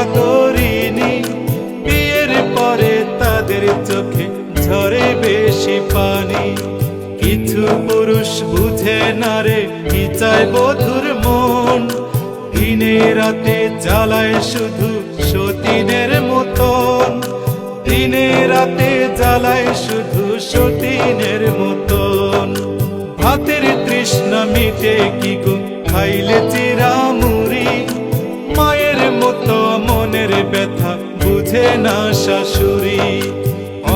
আদরিনি, বিয়ের পরে তাদের চোখে ঝরে বেশি পানি। কিছু পুরুষ বুঝে না রে কি চায় বধুর মন, দিনে রাতে জ্বালায় শুধু সতীনের মতন, দিনে রাতে জ্বালায় শুধু সতীনের মতন। ভাতের তৃষ্ণা মিটে কি গো খাইলে চিরা মুড়ি, মায়ের মতো মনের ব্যথা বুঝে না শাশুড়ি।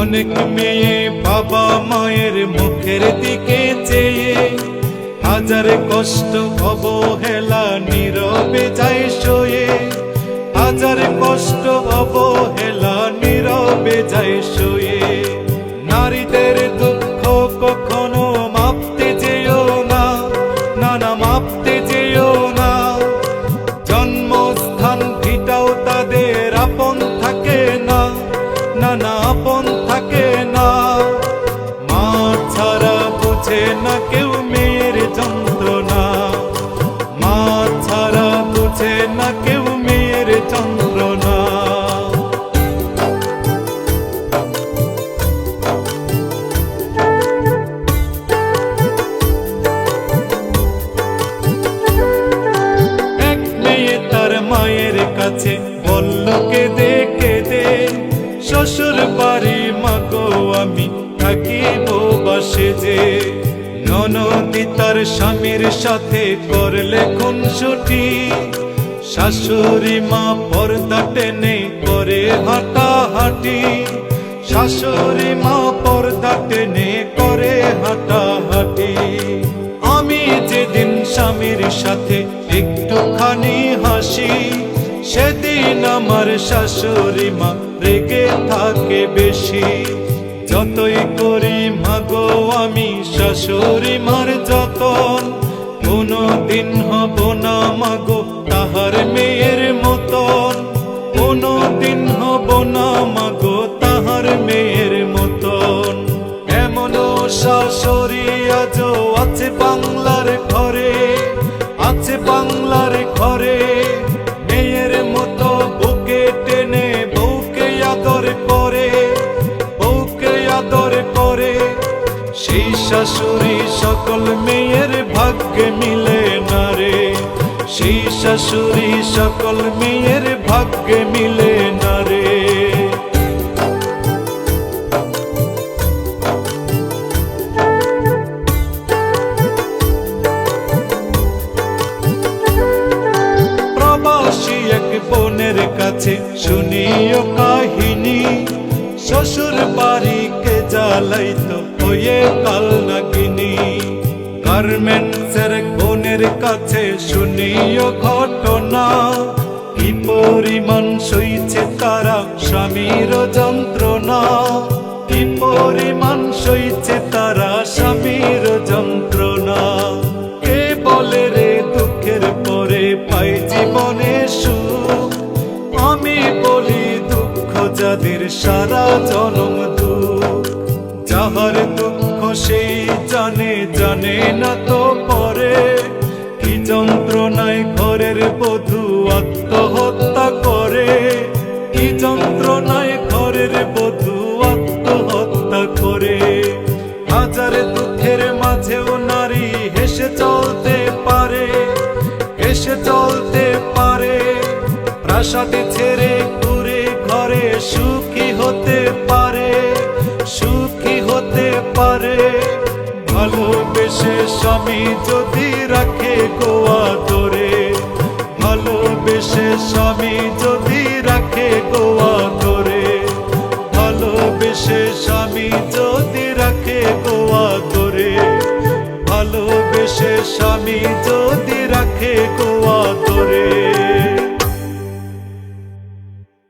অনেক মেয়ে বাবা মায়ের মুখের দিকে চেয়ে হাজার কষ্ট অবহেলা নীরবে যায় সয়ে, হাজার কষ্ট অবহেলা নীরবে যায় সয়ে। নারীদের দুঃখ কখনো মাপতে যেও না, না না মাপতে যেও না। জন্মস্থান ভিটাও তাদের আপন থাকে না, না না আপন থাকে না। মা ছাড়া বুঝে না কেউ মেয়ের যন্ত্রণা, মা ছাড়া বুঝে না কেউ মেয়ের যন্ত্রণা। এক মেয়ে তার মায়ের কাছে বলল কেঁদে কেঁদে, শ্বশুর বাড়ি মাগো আমি থাকিব বাসে যে। ননদি তার স্বামীর সাথে করলে খুনসুটি, শাশুড়ি মা পর্দা টেনে করে হাঁটাহাঁটি, শাশুড়ি মা পর্দা টেনে করে হাঁটাহাঁটি। আমি যেদিন স্বামীর সাথে একটুখানি হাসি, সেদিন আমার শাশুড়ি মা রেগে থাকে বেশি। যতই করি মাগো আমি শাশুড়ি মার যতন, কোনো দিন হব না মাগো তাহার মেয়ের মতন, কোনো দিন হব না মাগো তাহার মেয়ের মতন। এমনও শাশুড়ি আজও আছে বাংলার ঘরে, আছে বাংলার ঘরে। মেয়ের মতো বুকে টেনে বউকে আদর করে, বউকে আদর করে। সেই শাশুড়ি সকল মেয়ের ভাগ্যে মিলে না রে, সেই শাশুড়ি সকল মেয়ের ভাগ্যে মিলে না রে। প্রবাসী এক বোনের কাছে শুনিও কাহিনী, শ্বশুর বাড়িকে জ্বালাইতো হয়ে কাল নাগিনী। গার্মেন্টসের বোনের কাছে শুনিও ঘটনা, কি পরিমাণ সইছে তারা স্বামীর যন্ত্রণা, কি পরিমাণ সইছে তারা স্বামীর যন্ত্রণা। কে বলে রে দুঃখের পরে পাই জীবনে সুখ, আমি বলি দুঃখ যাদের সারা জনম দুঃখ। যাহার দুঃখ সেই জানে, জানে না তো পরে কি যন্ত্রণায় ঘরের বধূ আত্মহত্যা করে, কি যন্ত্রণায় ঘরের বধূ আত্মহত্যা করে। হাজার দুঃখের মাঝেও নারী হেসে চলতে পারে, হেসে চলতে পারে। প্রাসাদে ছেড়ে ঘুরে ঘরে সুখী হতে পারে, সুখী হতে পারে। ভালোবেসে স্বামী যদি রাখে গোয়া